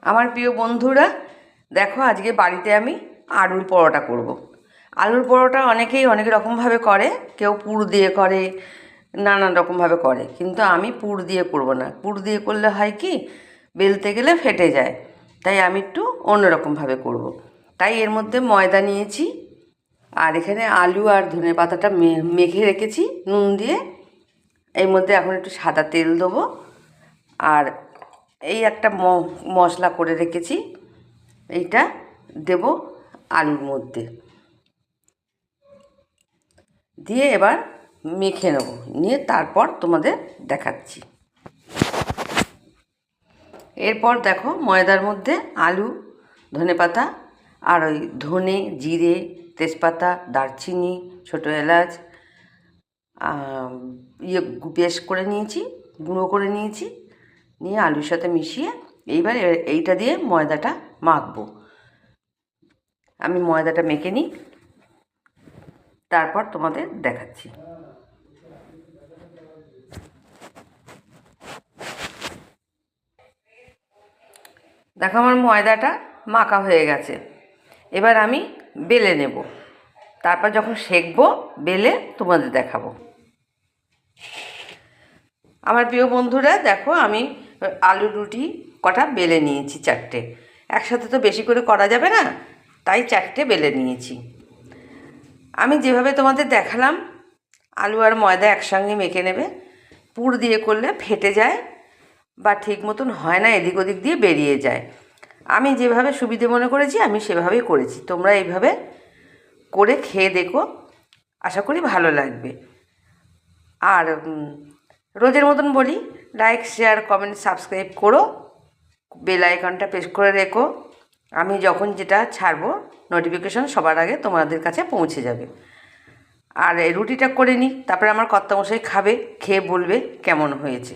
আমার প্রিয় বন্ধুরা, দেখো আজকে বাড়িতে আমি আলুর পরোটা করব। আলুর পরোটা অনেকেই অনেক রকমভাবে করে, কেউ পুর দিয়ে করে, নানান রকমভাবে করে, কিন্তু আমি পুর দিয়ে করব না। পুর দিয়ে করলে হয় কি, বেলতে গেলে ফেটে যায়, তাই আমি একটু অন্যরকমভাবে করব। তাই এর মধ্যে ময়দা নিয়েছি, আর এখানে আলু আর ধনেপাতাটা মেখে রেখেছি নুন দিয়ে। এর মধ্যে এখন একটু সাদা তেল দেবো, আর এই একটা মশলা করে রেখেছি, এইটা দেব আলুর মধ্যে দিয়ে এবার মেখে নেব, নিয়ে তারপর তোমাদের দেখাচ্ছি। এরপর দেখো ময়দার মধ্যে আলু, ধনেপাতা আর ওই ধনে, জিরে, তেজপাতা, দারচিনি, ছোটো এলাচ পেস্ট করে নিয়েছি, গুঁড়ো করে নিয়েছি, নিয়ে আলুর সাথে মিশিয়ে এইবার এইটা দিয়ে ময়দাটা মাখবো। আমি ময়দাটা মেখে নিই, তারপর তোমাদের দেখাচ্ছি। দেখো আমার ময়দাটা মাখা হয়ে গেছে, এবার আমি বেলে নেব, তারপর যখন সেঁকবো বেলে তোমাদের দেখাবো। আমার প্রিয় বন্ধুরা দেখো, আমি আলু রুটি কটা বেলে নিয়েছি, 4টে। একসাথে তো বেশি করে করা যাবে না, তাই 4টে বেলে নিয়েছি। আমি যেভাবে তোমাদের দেখালাম, আলু আর ময়দা একসঙ্গে মেখে নেবে। পুর দিয়ে করলে ফেটে যায় বা ঠিক মতন হয় না, এদিক ওদিক দিয়ে বেরিয়ে যায়। আমি যেভাবে সুবিধে মনে করেছি আমি সেভাবেই করেছি, তোমরা এইভাবে করে খেয়ে দেখো, আশা করি ভালো লাগবে। আর রোজের মতন বলি, লাইক, শেয়ার, কমেন্ট, সাবস্ক্রাইব করো, বেল আইকনটা প্রেস করে রেখো। আমি যখন যেটা ছাড়বো নোটিফিকেশন সবার আগে তোমাদের কাছে পৌঁছে যাবে। আর এই রুটিটা করে নিই, তারপরে আমার কর্তামশাই খাবে, খেয়ে বলবে কেমন হয়েছে।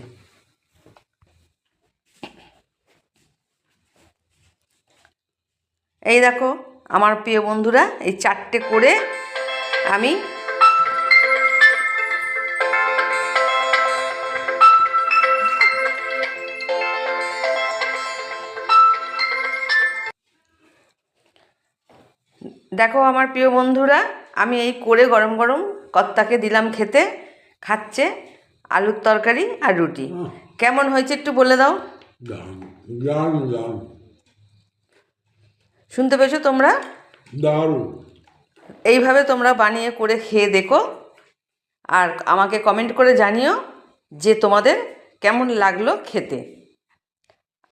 এই দেখো আমার প্রিয় বন্ধুরা, এই 4টে করে আমি দেখো আমার প্রিয় বন্ধুরা, আমি এই করে গরম গরম কর্তাকে দিলাম খেতে, খাচ্ছে আলুর তরকারি আর রুটি। কেমন হয়েছে একটু বলে দাও। শুনতে পেয়েছো তোমরা? দারুণ। এইভাবে তোমরা বানিয়ে করে খেয়ে দেখো, আর আমাকে কমেন্ট করে জানিও যে তোমাদের কেমন লাগলো খেতে।